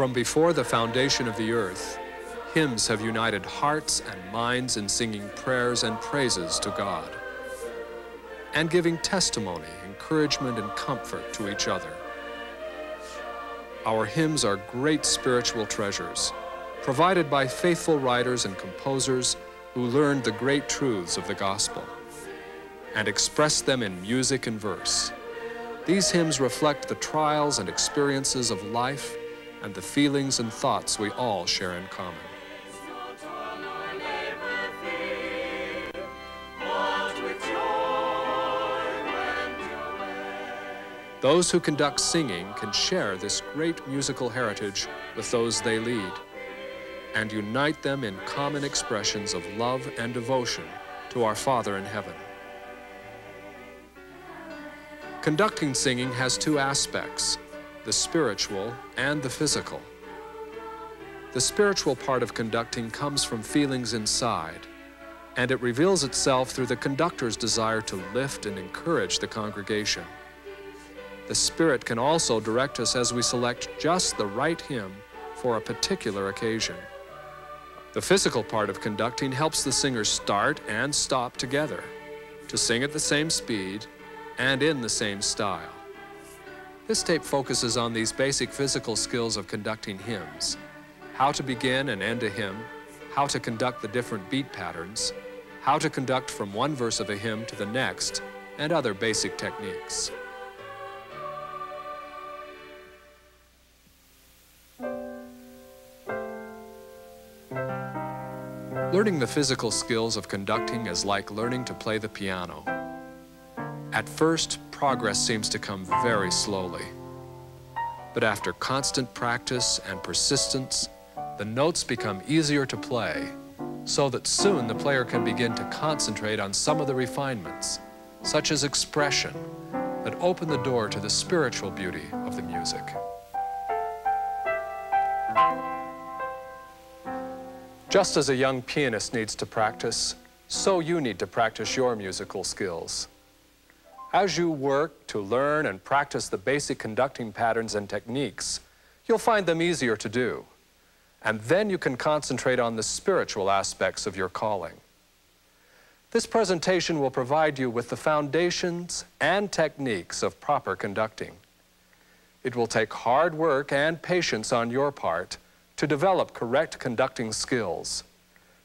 From before the foundation of the earth, hymns have united hearts and minds in singing prayers and praises to God, and giving testimony, encouragement, and comfort to each other. Our hymns are great spiritual treasures, provided by faithful writers and composers who learned the great truths of the gospel and expressed them in music and verse. These hymns reflect the trials and experiences of life and the feelings and thoughts we all share in common. Those who conduct singing can share this great musical heritage with those they lead and unite them in common expressions of love and devotion to our Father in heaven. Conducting singing has two aspects, the spiritual and the physical. The spiritual part of conducting comes from feelings inside, and it reveals itself through the conductor's desire to lift and encourage the congregation. The Spirit can also direct us as we select just the right hymn for a particular occasion. The physical part of conducting helps the singers start and stop together, to sing at the same speed and in the same style. This tape focuses on these basic physical skills of conducting hymns: how to begin and end a hymn, how to conduct the different beat patterns, how to conduct from one verse of a hymn to the next, and other basic techniques. Learning the physical skills of conducting is like learning to play the piano. At first, progress seems to come very slowly. But after constant practice and persistence, the notes become easier to play, so that soon the player can begin to concentrate on some of the refinements, such as expression, that open the door to the spiritual beauty of the music. Just as a young pianist needs to practice, so you need to practice your musical skills. As you work to learn and practice the basic conducting patterns and techniques, you'll find them easier to do. And then you can concentrate on the spiritual aspects of your calling. This presentation will provide you with the foundations and techniques of proper conducting. It will take hard work and patience on your part to develop correct conducting skills.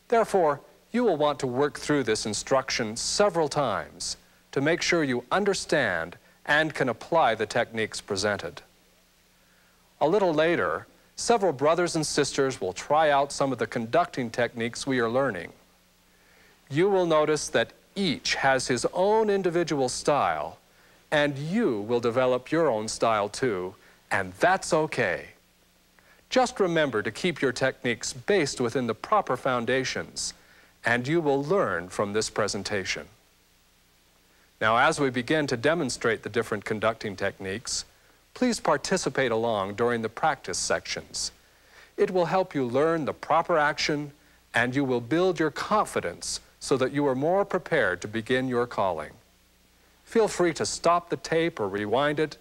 Therefore, you will want to work through this instruction several times to make sure you understand and can apply the techniques presented. A little later, several brothers and sisters will try out some of the conducting techniques we are learning. You will notice that each has his own individual style, and you will develop your own style too, and that's okay. Just remember to keep your techniques based within the proper foundations, and you will learn from this presentation. Now, as we begin to demonstrate the different conducting techniques, please participate along during the practice sections. It will help you learn the proper action, and you will build your confidence so that you are more prepared to begin your calling. Feel free to stop the tape or rewind it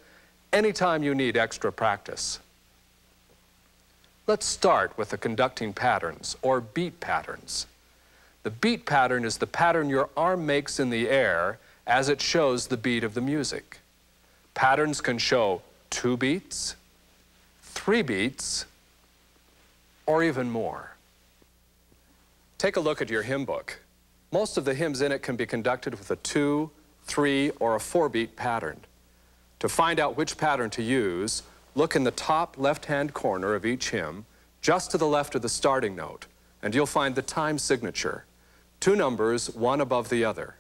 anytime you need extra practice. Let's start with the conducting patterns, or beat patterns. The beat pattern is the pattern your arm makes in the air as it shows the beat of the music. Patterns can show 2 beats, 3 beats, or even more. Take a look at your hymn book. Most of the hymns in it can be conducted with a 2, 3, or a 4-beat pattern. To find out which pattern to use, look in the top left-hand corner of each hymn, just to the left of the starting note, and you'll find the time signature, 2 numbers, one above the other.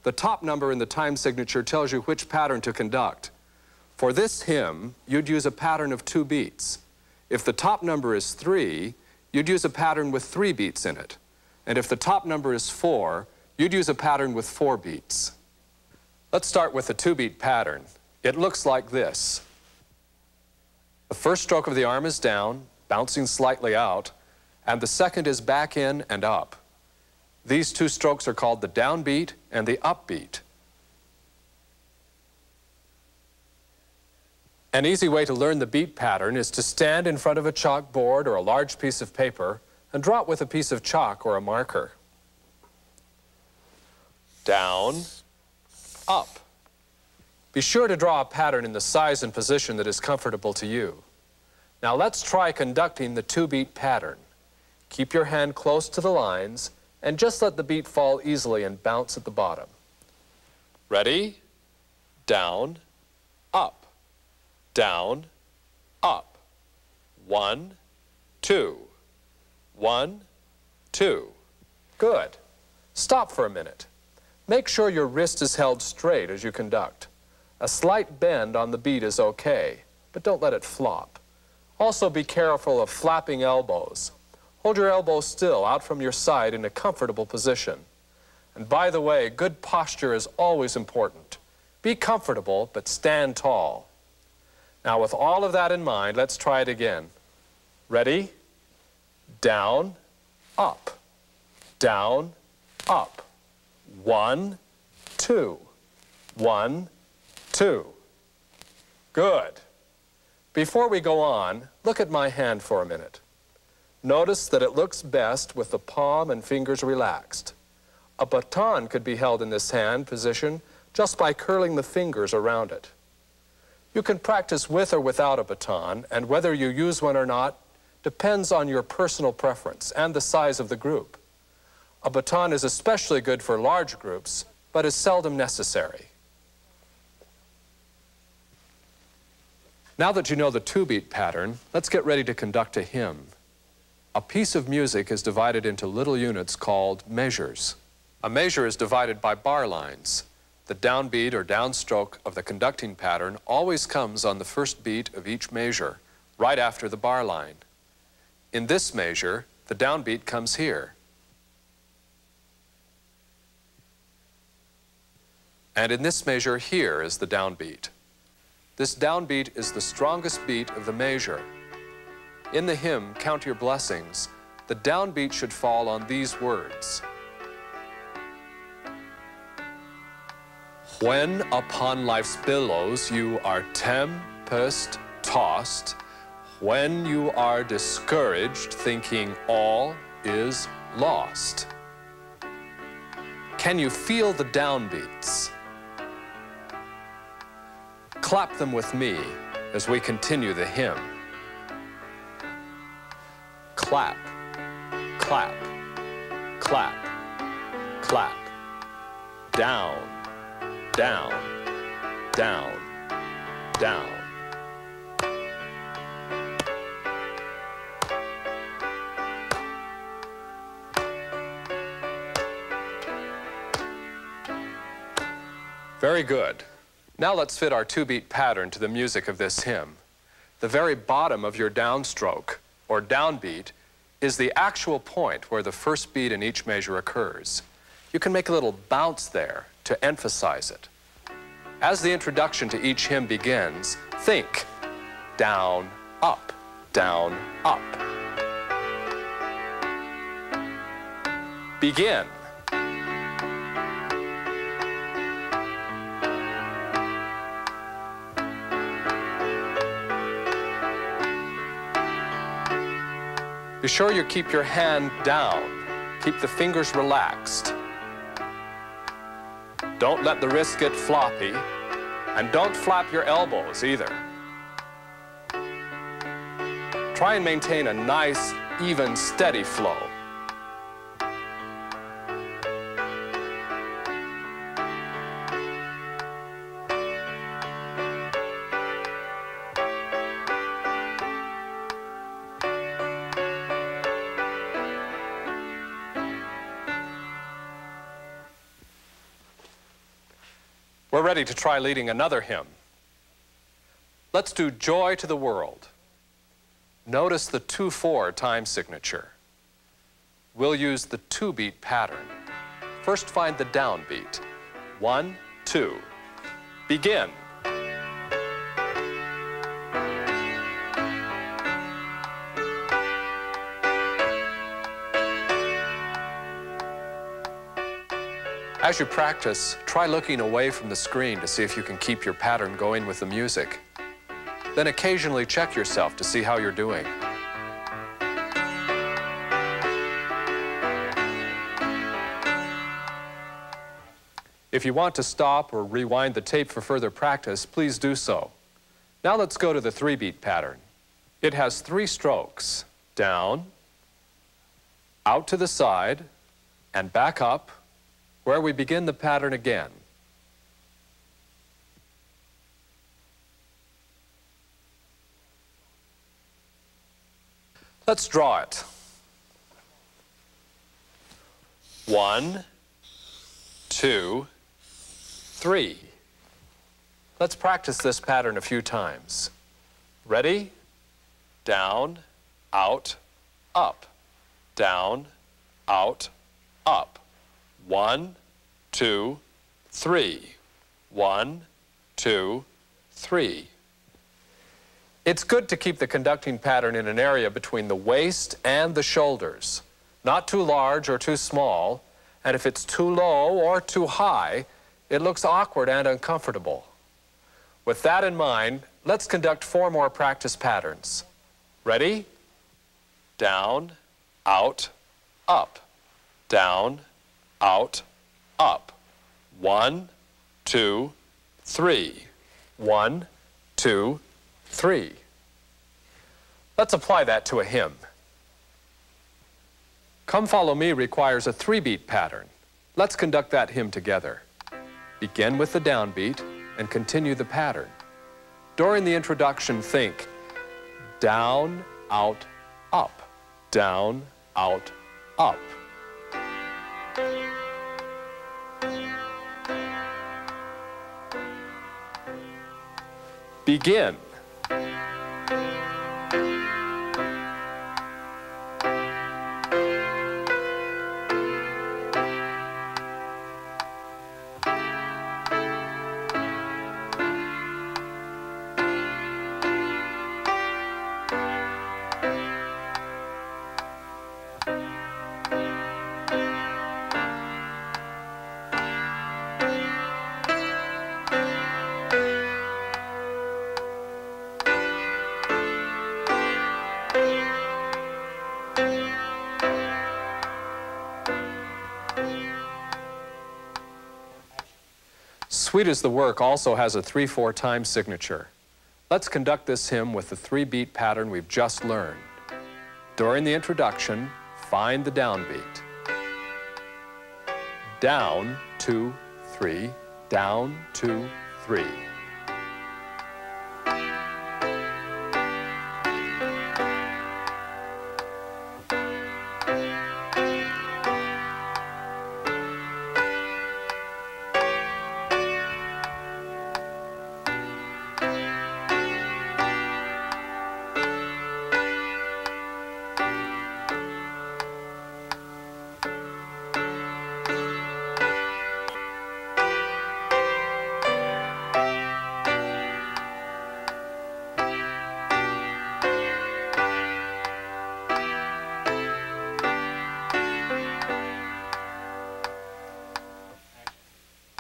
The top number in the time signature tells you which pattern to conduct. For this hymn, you'd use a pattern of 2 beats. If the top number is 3, you'd use a pattern with 3 beats in it. And if the top number is 4, you'd use a pattern with 4 beats. Let's start with the 2-beat pattern. It looks like this. The first stroke of the arm is down, bouncing slightly out, and the second is back in and up. These 2 strokes are called the downbeat and the upbeat. An easy way to learn the beat pattern is to stand in front of a chalkboard or a large piece of paper and draw it with a piece of chalk or a marker. Down, up. Be sure to draw a pattern in the size and position that is comfortable to you. Now let's try conducting the 2-beat pattern. Keep your hand close to the lines and just let the beat fall easily and bounce at the bottom. Ready? Down, up, down, up. 1, 2. 1, 2. Good. Stop for a minute. Make sure your wrist is held straight as you conduct. A slight bend on the beat is okay, but don't let it flop. Also be careful of flapping elbows. Hold your elbows still out from your side in a comfortable position. And by the way, good posture is always important. Be comfortable, but stand tall. Now with all of that in mind, let's try it again. Ready? Down, up, down, up. 1, 2. 1, 2. Good. Before we go on, look at my hand for a minute. Notice that it looks best with the palm and fingers relaxed. A baton could be held in this hand position just by curling the fingers around it. You can practice with or without a baton, and whether you use one or not depends on your personal preference and the size of the group. A baton is especially good for large groups, but is seldom necessary. Now that you know the 2-beat pattern, let's get ready to conduct a hymn. A piece of music is divided into little units called measures. A measure is divided by bar lines. The downbeat or downstroke of the conducting pattern always comes on the first beat of each measure, right after the bar line. In this measure, the downbeat comes here. And in this measure here is the downbeat. This downbeat is the strongest beat of the measure. In the hymn, Count Your Blessings, the downbeat should fall on these words. When upon life's billows you are tempest tossed, when you are discouraged, thinking all is lost. Can you feel the downbeats? Clap them with me as we continue the hymn. Clap, clap, clap, clap. Down, down, down, down. Very good. Now let's fit our 2-beat pattern to the music of this hymn. The very bottom of your downstroke, or downbeat, is the actual point where the first beat in each measure occurs. You can make a little bounce there to emphasize it. As the introduction to each hymn begins, think down, up, down, up. Begin. Be sure you keep your hand down. Keep the fingers relaxed. Don't let the wrists get floppy, and don't flap your elbows either. Try and maintain a nice, even, steady flow. We're ready to try leading another hymn. Let's do Joy to the World. Notice the 2/4 time signature. We'll use the 2-beat pattern. First find the downbeat. 1, 2. Begin. As you practice, try looking away from the screen to see if you can keep your pattern going with the music. Then occasionally check yourself to see how you're doing. If you want to stop or rewind the tape for further practice, please do so. Now let's go to the 3-beat pattern. It has 3 strokes: down, out to the side, and back up, where we begin the pattern again. Let's draw it. 1, 2, 3. Let's practice this pattern a few times. Ready? Down, out, up. Down, out, up. 1, 2, 3. 1, 2, 3. It's good to keep the conducting pattern in an area between the waist and the shoulders. Not too large or too small, and if it's too low or too high, it looks awkward and uncomfortable. With that in mind, let's conduct 4 more practice patterns. Ready? Down, out, up. Down, out, up. 1, 2, 3. 1, 2, 3. Let's apply that to a hymn. Come Follow Me requires a 3-beat pattern. Let's conduct that hymn together. Begin with the downbeat and continue the pattern. During the introduction, think down, out, up. Down, out, up. Begin. Sweet Is the Work also has a 3/4 time signature. Let's conduct this hymn with the 3-beat pattern we've just learned. During the introduction, find the downbeat. Down, 2, 3, down, 2, 3.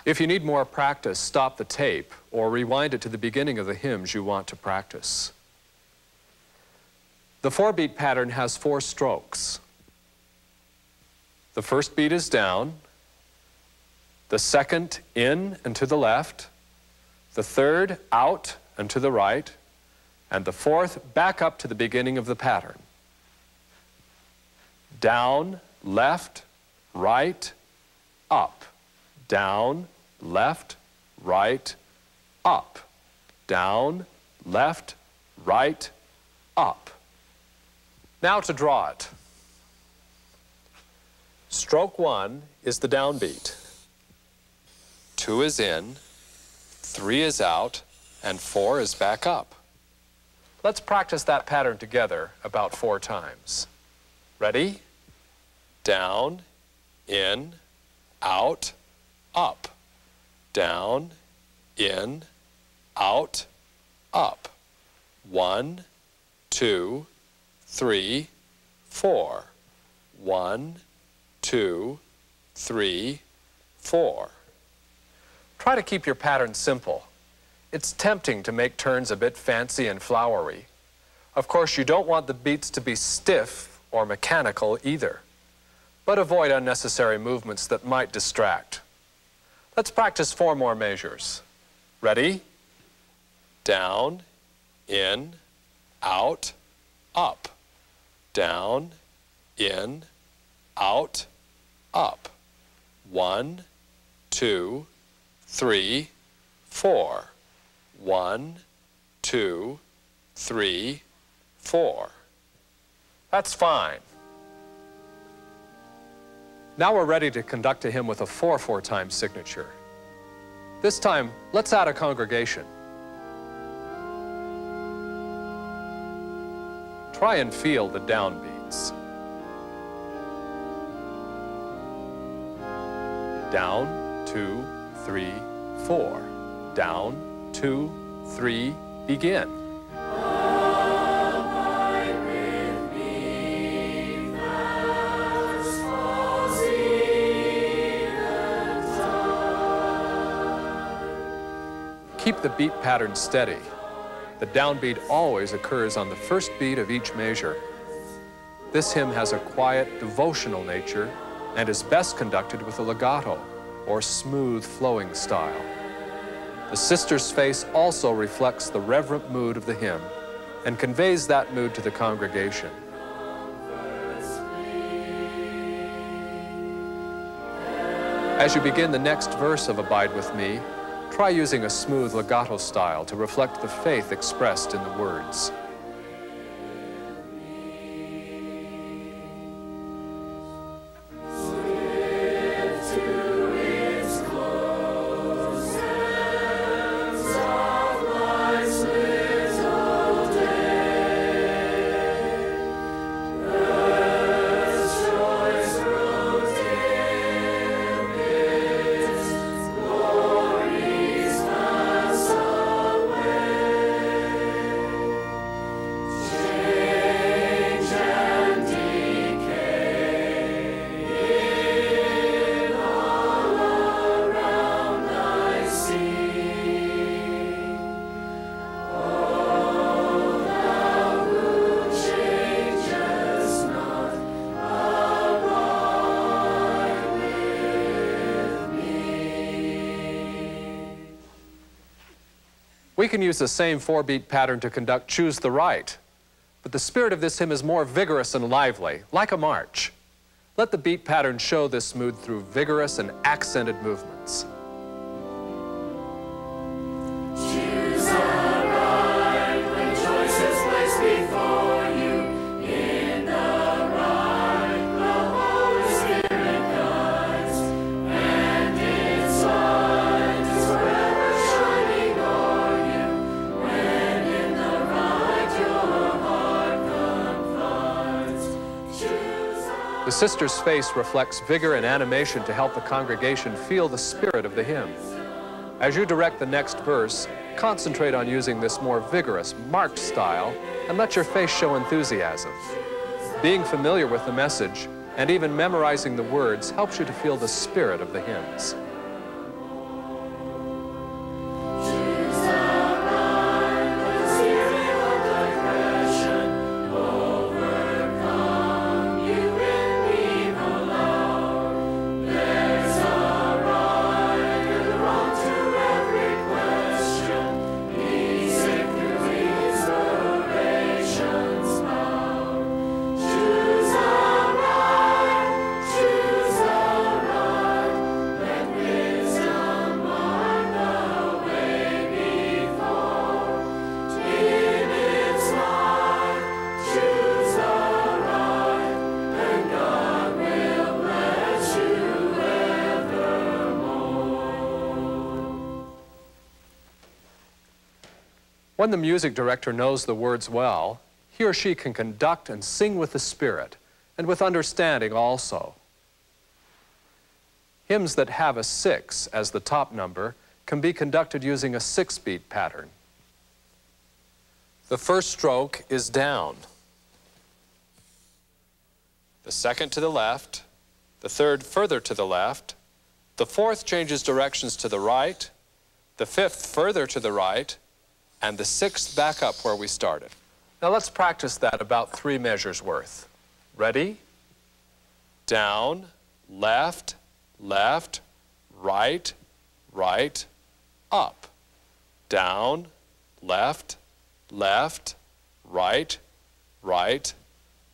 If you need more practice, stop the tape or rewind it to the beginning of the hymns you want to practice. The 4-beat pattern has 4 strokes. The first beat is down, the second in and to the left, the third out and to the right, and the fourth back up to the beginning of the pattern. Down, left, right, up. Down, left, right, up. Down, left, right, up. Now to draw it. Stroke 1 is the downbeat. 2 is in, 3 is out, and 4 is back up. Let's practice that pattern together about 4 times. Ready? Down, in, out, up. Down, in, out, up. 1, 2, 3, 4. 1, 2, 3, 4. Try to keep your pattern simple. it's tempting to make turns a bit fancy and flowery. Of course, you don't want the beats to be stiff or mechanical either, but avoid unnecessary movements that might distract. Let's practice 4 more measures. Ready? Down, in, out, up. Down, in, out, up. 1, 2, 3, 4. 1, 2, 3, 4. That's fine. Now we're ready to conduct a hymn with a 4/4 time signature. This time, let's add a congregation. Try and feel the downbeats. Down, 2, 3, 4. Down, 2, 3, begin. Keep the beat pattern steady. The downbeat always occurs on the first beat of each measure. This hymn has a quiet, devotional nature and is best conducted with a legato, or smooth flowing style. The sister's face also reflects the reverent mood of the hymn and conveys that mood to the congregation. As you begin the next verse of Abide With Me, try using a smooth legato style to reflect the faith expressed in the words. We can use the same 4-beat pattern to conduct Choose the Right, but the spirit of this hymn is more vigorous and lively, like a march. Let the beat pattern show this mood through vigorous and accented movements. The sister's face reflects vigor and animation to help the congregation feel the spirit of the hymn. As you direct the next verse, concentrate on using this more vigorous, marked style and let your face show enthusiasm. Being familiar with the message and even memorizing the words helps you to feel the spirit of the hymns. When the music director knows the words well, he or she can conduct and sing with the spirit, and with understanding also. Hymns that have a 6 as the top number can be conducted using a 6-beat pattern. The first stroke is down. The second to the left, the third further to the left, the fourth changes directions to the right, the fifth further to the right, and the sixth back up where we started. Now let's practice that about 3 measures worth. Ready? Down, left, left, right, right, up. Down, left, left, right, right,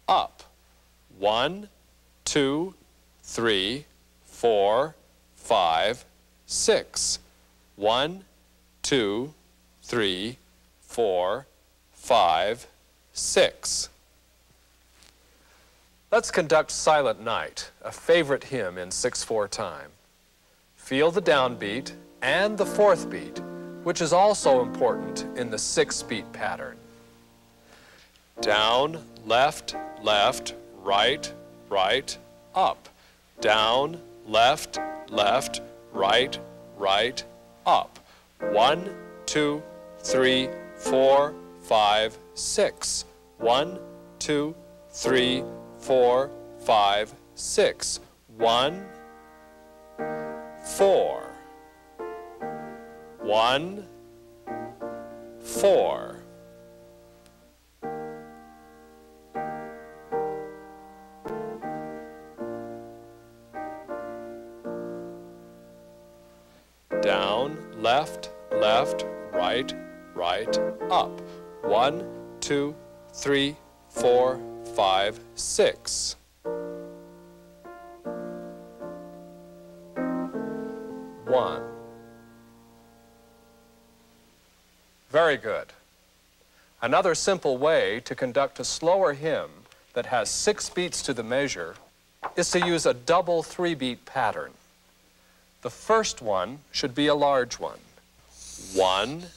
up. 1, 2, 3, 4, 5, 6. 1, 2, 3, 4, 5, 6. Let's conduct Silent Night, a favorite hymn in 6/4 time. Feel the downbeat and the 4th beat, which is also important in the 6-beat pattern. Down, left, left, right, right, up. Down, left, left, right, right, up. 1, 2, 3, 4, 5, 6. 1, 2, 3, 4, 5, 6. 1, 4. 1, 4. Down, left, left, right, right, up. 1, 2, 3, 4, 5, 6. 1. Very good. Another simple way to conduct a slower hymn that has 6 beats to the measure is to use a double 3-beat pattern. The first one should be a large one. 1,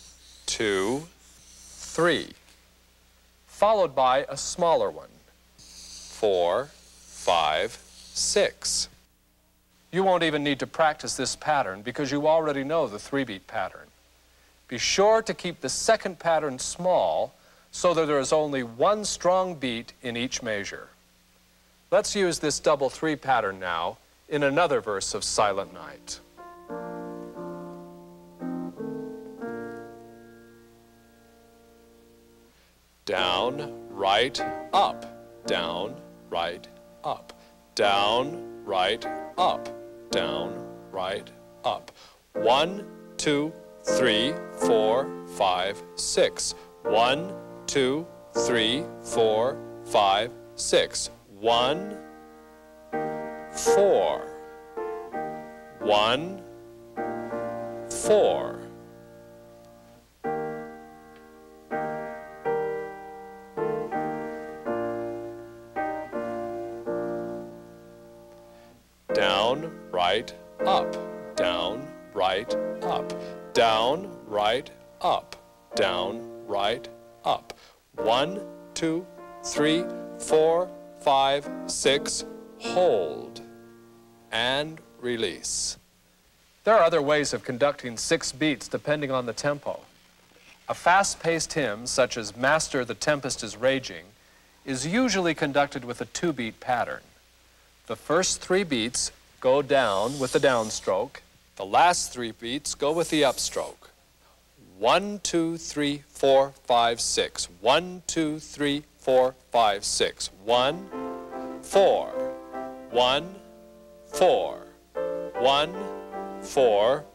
2, 3. Followed by a smaller one. 4, 5, 6. You won't even need to practice this pattern because you already know the 3-beat pattern. Be sure to keep the second pattern small so that there is only 1 strong beat in each measure. Let's use this double 3 pattern now in another verse of Silent Night. Down, right, up. Down, right, up. Down, right, up. Down, right, up. 1, 2, 3, 4, 5, 6. 1, 2, 3, 4, 5, 6. 1, 4. 1, 4. Down, right, up. Down, right, up. Down, right, up. Down, right, up. 1, 2, 3, 4, 5, 6. Hold. And release. There are other ways of conducting 6 beats depending on the tempo. A fast-paced hymn, such as Master, the Tempest is Raging, is usually conducted with a 2-beat pattern. The first 3 beats go down with the downstroke. The last 3 beats go with the upstroke. 1, 2, 3, 4, 5, 6. 1, 2, 3, 4, 5, 6. 1, 4. 1, 4. 1, 4.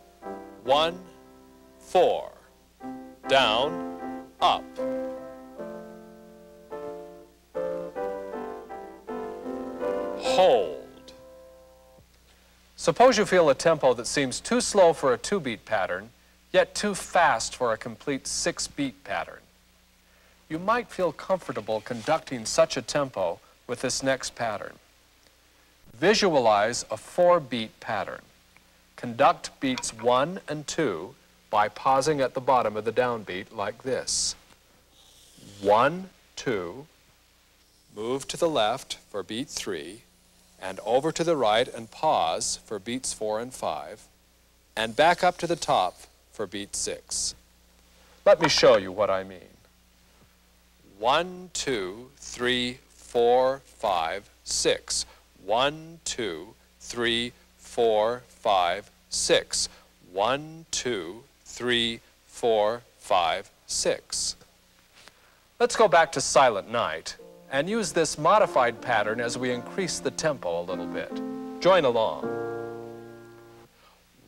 1, 4. Down, up. Hold. Suppose you feel a tempo that seems too slow for a 2-beat pattern, yet too fast for a complete 6-beat pattern. You might feel comfortable conducting such a tempo with this next pattern. Visualize a 4-beat pattern. Conduct beats 1 and 2 by pausing at the bottom of the downbeat like this. 1, 2, move to the left for beat 3, and over to the right and pause for beats 4 and 5, and back up to the top for beat 6. Let me show you what I mean. 1, 2, 3, 4, 5, 6. 1, 2, 3, 4, 5, 6. 1, 2, 3, 4, 5, 6. Let's go back to Silent Night and use this modified pattern as we increase the tempo a little bit. Join along.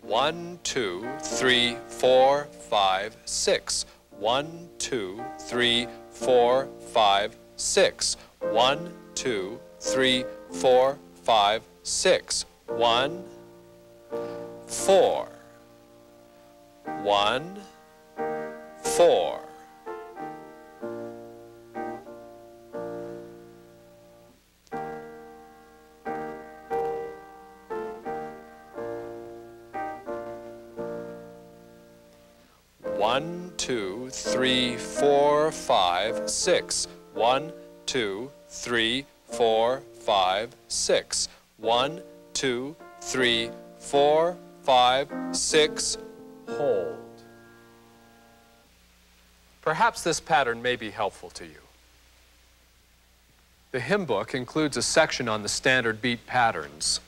1, 2, 3, 4, 5, 6. 1, 2, 3, 4, 5, 6. 1, 2, 3, 4, 5, 6. 1, 4. 1, 4. One, 2, 3, 4, 5, 6. 1, 2, 3, 4, 5, 6. 1, 2, 3, 4, 5, 6. Hold. Perhaps this pattern may be helpful to you. The hymn book includes a section on the standard beat patterns.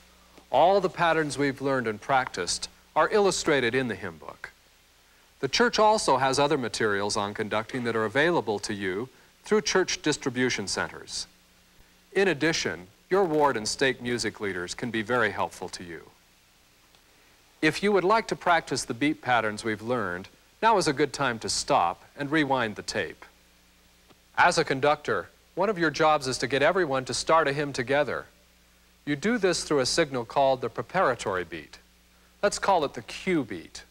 All the patterns we've learned and practiced are illustrated in the hymn book. The church also has other materials on conducting that are available to you through church distribution centers. In addition, your ward and stake music leaders can be very helpful to you. If you would like to practice the beat patterns we've learned, now is a good time to stop and rewind the tape. As a conductor, one of your jobs is to get everyone to start a hymn together. You do this through a signal called the preparatory beat. Let's call it the cue beat.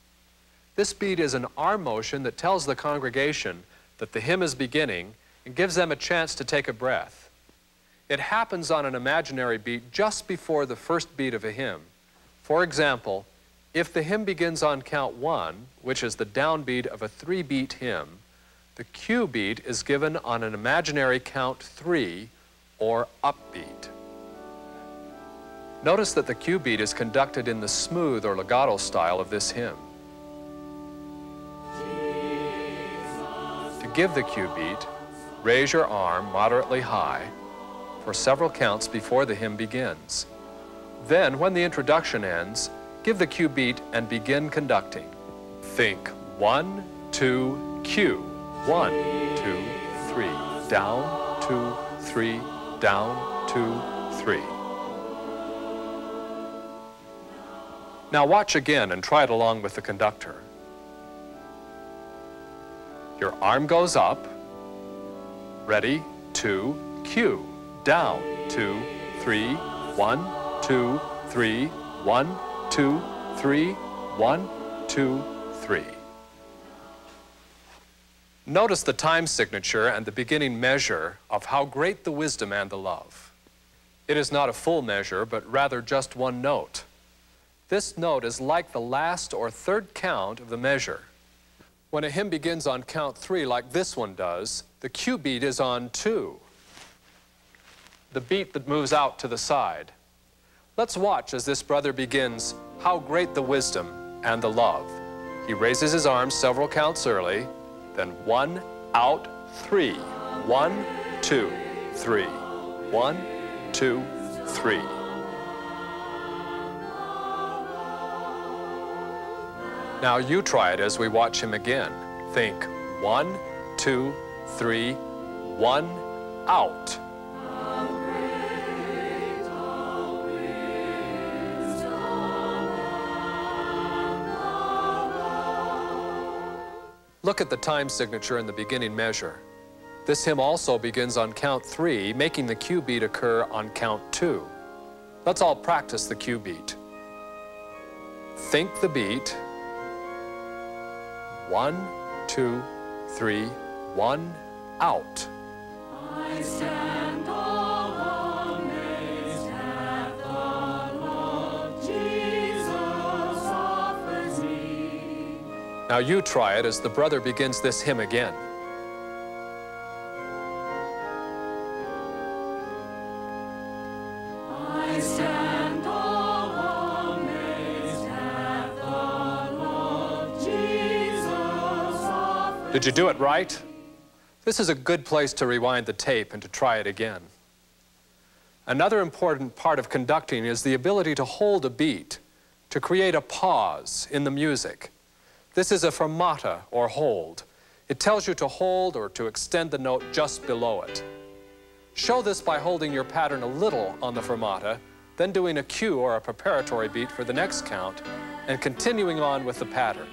This beat is an arm motion that tells the congregation that the hymn is beginning and gives them a chance to take a breath. It happens on an imaginary beat just before the first beat of a hymn. For example, if the hymn begins on count 1, which is the downbeat of a 3-beat hymn, the cue beat is given on an imaginary count 3 or upbeat. Notice that the cue beat is conducted in the smooth or legato style of this hymn. To give the cue beat, raise your arm moderately high for several counts before the hymn begins. Then, when the introduction ends, give the cue beat and begin conducting. Think 1, 2, cue. 1, 2, 3, down, 2, 3, down, 2, 3. Now watch again and try it along with the conductor. Your arm goes up. Ready, 2, cue. Down, 2, 3, 1, 2, 3, 1, 2, 3, 1, 2, 3. Notice the time signature and the beginning measure of how great the wisdom and the love. It is not a full measure, but rather just one note. This note is like the last or third count of the measure. When a hymn begins on count 3 like this one does, the cue beat is on 2, the beat that moves out to the side. Let's watch as this brother begins, "How Great the Wisdom and the Love." He raises his arms several counts early, then 1, out, 3. 1, 2, 3. 1, 2, 3. Now you try it as we watch him again. Think 1, 2, 3, 1, out. Look at the time signature in the beginning measure. This hymn also begins on count 3, making the cue beat occur on count 2. Let's all practice the cue beat. Think the beat. 1, 2, 3, 1, out. I stand all amazed at the love Jesus offers me. Now you try it as the brother begins this hymn again. I stand all amazed at the love Jesus offers me. Did you do it right? This is a good place to rewind the tape and to try it again. Another important part of conducting is the ability to hold a beat, to create a pause in the music. This is a fermata, or hold. It tells you to hold or to extend the note just below it. Show this by holding your pattern a little on the fermata, then doing a cue or a preparatory beat for the next count, and continuing on with the pattern.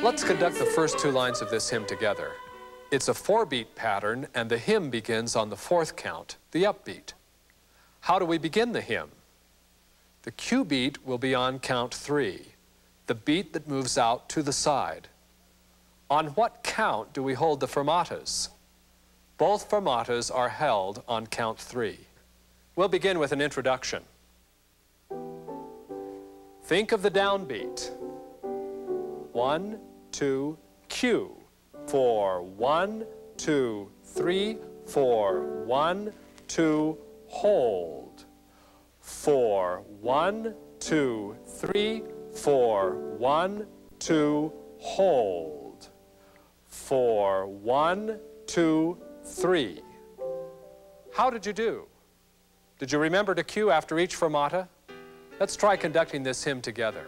Let's conduct the first two lines of this hymn together. It's a 4-beat pattern, and the hymn begins on the 4th count, the upbeat. How do we begin the hymn? The cue beat will be on count 3, the beat that moves out to the side. On what count do we hold the fermatas? Both fermatas are held on count 3. We'll begin with an introduction. Think of the downbeat. 1, 2, cue. 4, 1, 2, 3, 4, 1, 2, hold. 4, 1, 2, 3, 4, 1, 2, hold. 4, 1, 2, 3. How did you do? Did you remember to cue after each fermata? Let's try conducting this hymn together.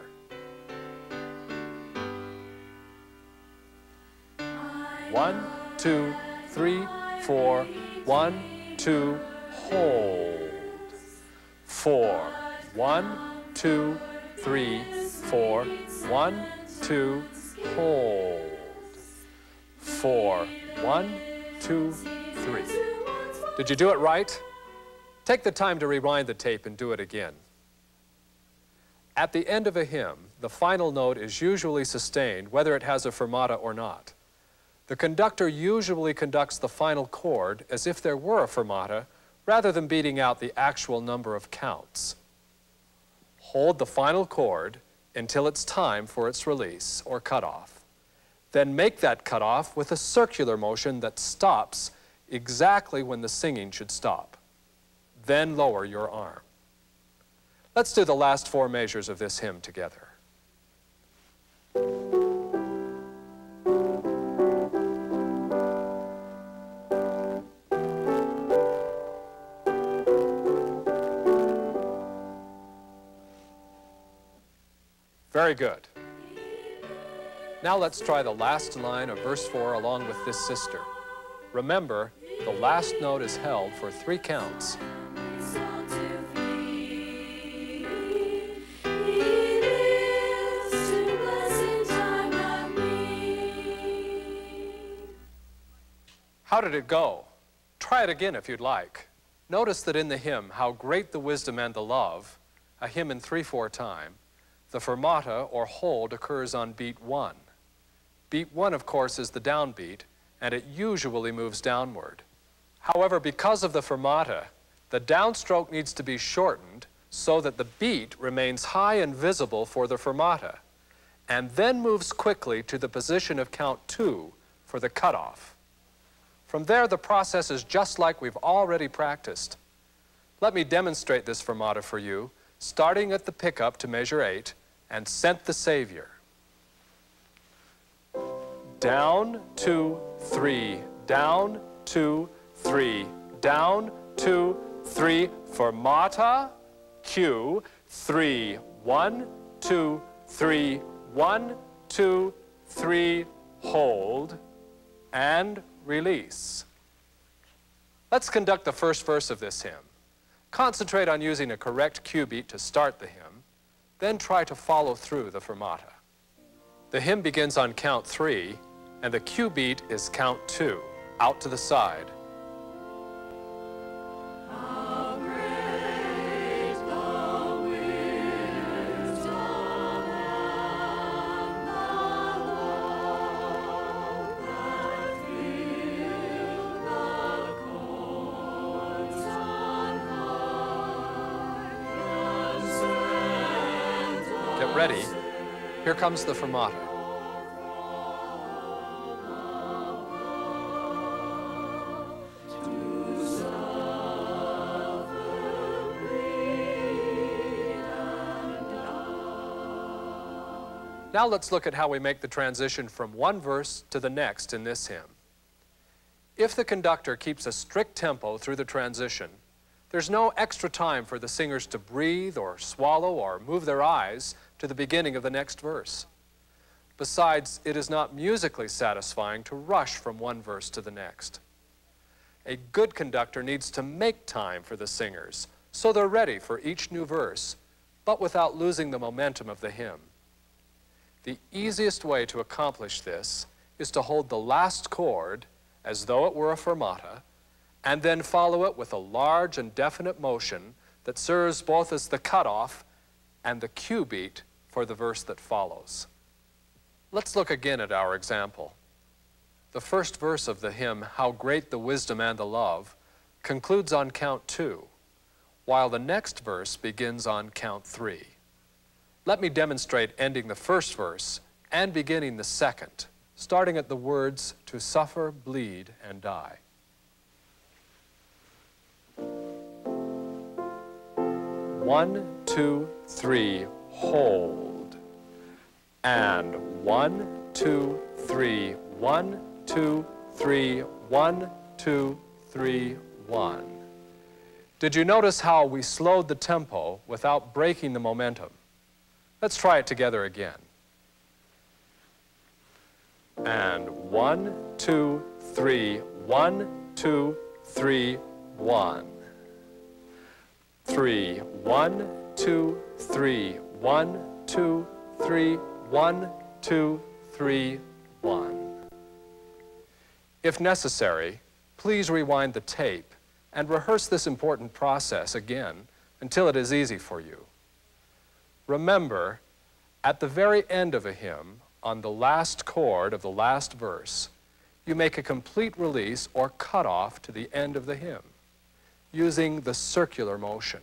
1, 2, 3, 4, 1, 2, hold. 4, 1, 2, 3, 4, 1, 2, hold. 4, 1, 2, 3. Did you do it right? Take the time to rewind the tape and do it again. At the end of a hymn, the final note is usually sustained, whether it has a fermata or not. The conductor usually conducts the final chord as if there were a fermata, rather than beating out the actual number of counts. Hold the final chord until it's time for its release or cutoff. Then make that cutoff with a circular motion that stops exactly when the singing should stop. Then lower your arm. Let's do the last 4 measures of this hymn together. Very good. Now let's try the last line of verse 4 along with this sister. Remember, the last note is held for 3 counts. How did it go? Try it again if you'd like. Notice that in the hymn, How Great the Wisdom and the Love, a hymn in 3/4 time, the fermata or hold occurs on beat 1. Beat 1, of course, is the downbeat, and it usually moves downward. However, because of the fermata, the downstroke needs to be shortened so that the beat remains high and visible for the fermata, and then moves quickly to the position of count 2 for the cutoff. From there, the process is just like we've already practiced. Let me demonstrate this fermata for you, starting at the pickup to measure 8, and Sent the Savior. Down, 2, 3, down, 2, 3, down, 2, 3, fermata, cue, 3, 1, 2, 3, 1, 2, 3, hold, and release. Let's conduct the first verse of this hymn. Concentrate on using a correct cue beat to start the hymn, then try to follow through the fermata. The hymn begins on count 3, and the cue beat is count 2, out to the side. How great the wisdom and the love that fill the courts on high. Get ready. Here comes the fermata. Now let's look at how we make the transition from one verse to the next in this hymn. If the conductor keeps a strict tempo through the transition, there's no extra time for the singers to breathe or swallow or move their eyes to the beginning of the next verse. Besides, it is not musically satisfying to rush from one verse to the next. A good conductor needs to make time for the singers so they're ready for each new verse, but without losing the momentum of the hymn. The easiest way to accomplish this is to hold the last chord as though it were a fermata, and then follow it with a large and definite motion that serves both as the cutoff and the cue beat for the verse that follows. Let's look again at our example. The first verse of the hymn, How Great the Wisdom and the Love, concludes on count 2, while the next verse begins on count 3. Let me demonstrate ending the first verse and beginning the second, starting at the words, to suffer, bleed, and die. One, two, three, hold. And 1, 2, 3, 1, 2, 3, 1, 2, 3, 1. Did you notice how we slowed the tempo without breaking the momentum? Let's try it together again. And 1, 2, 3, 1, 2, 3, 1. 3, 1, 2, 3, 1, 2, 3, 1, 2, 3, 1. If necessary, please rewind the tape and rehearse this important process again until it is easy for you. Remember, at the very end of a hymn, on the last chord of the last verse, you make a complete release or cutoff to the end of the hymn, using the circular motion.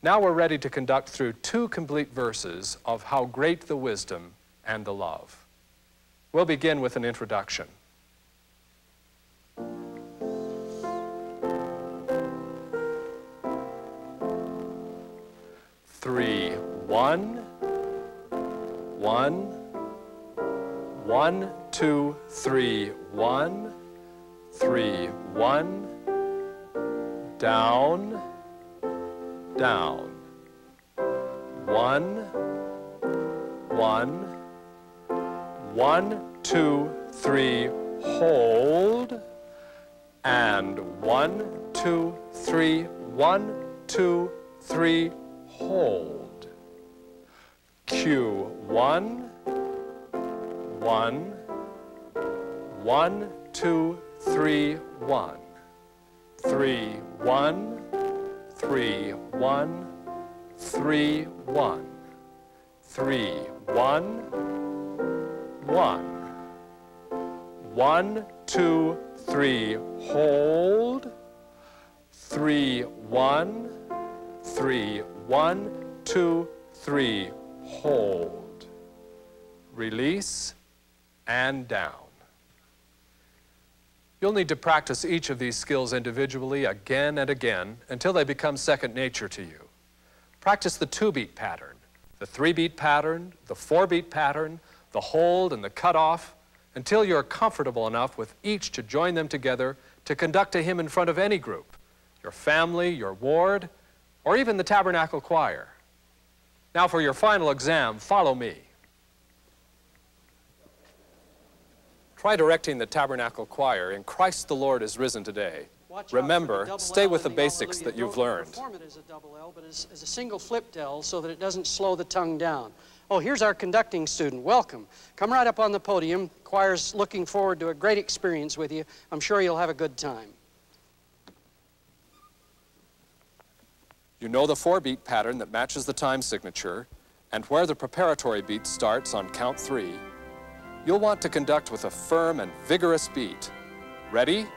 Now we're ready to conduct through 2 complete verses of How Great the Wisdom and the Love. We'll begin with an introduction. Three, 1, 1, 1, 2, 3, 1, 3, 1, down, down, 1, 1, 1, 2, 3, hold, and 1, 2, 3, 1, 2, 3, hold. Cue 1, 1, 1, 2, 3, 1, 3, 1, 3, 1, 3, 1, 3, 1, 1, 1, 2, 3, hold, 3, 1, 3, 1, 2, 3, hold. Release and down. You'll need to practice each of these skills individually again and again until they become second nature to you. Practice the 2-beat pattern, the 3-beat pattern, the 4-beat pattern, the hold and the cutoff, until you're comfortable enough with each to join them together to conduct a hymn in front of any group, your family, your ward, or even the Tabernacle Choir. Now for your final exam, follow me. Try directing the Tabernacle Choir in Christ the Lord is Risen Today. Remember, stay with the basics that you've learned. Perform it as a double L, but as a single flipped L so that it doesn't slow the tongue down. Oh, here's our conducting student. Welcome. Come right up on the podium. Choir's looking forward to a great experience with you. I'm sure you'll have a good time. You know the 4-beat pattern that matches the time signature, and where the preparatory beat starts on count 3, you'll want to conduct with a firm and vigorous beat. Ready?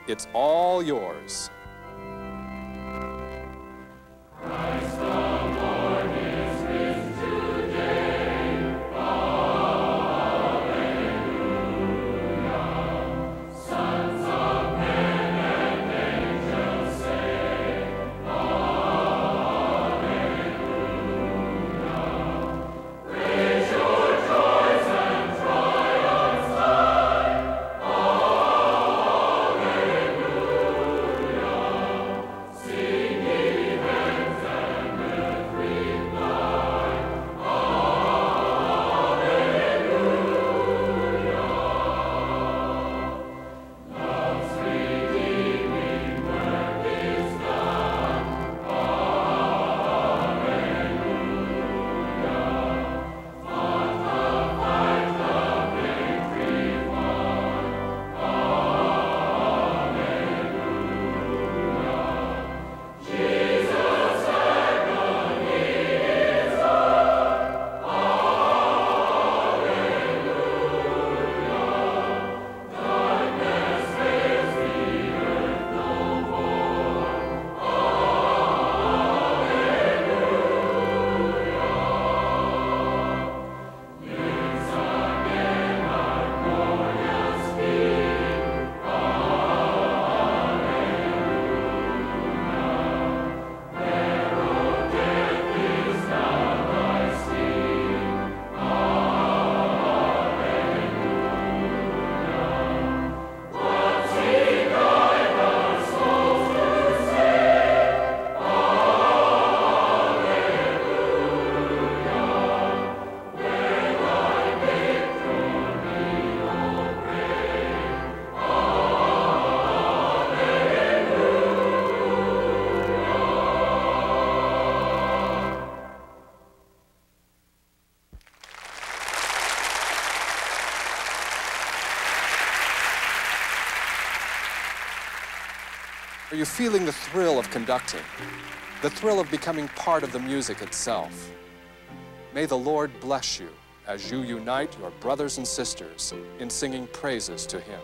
It's all yours. Are you feeling the thrill of conducting? The thrill of becoming part of the music itself? May the Lord bless you as you unite your brothers and sisters in singing praises to Him.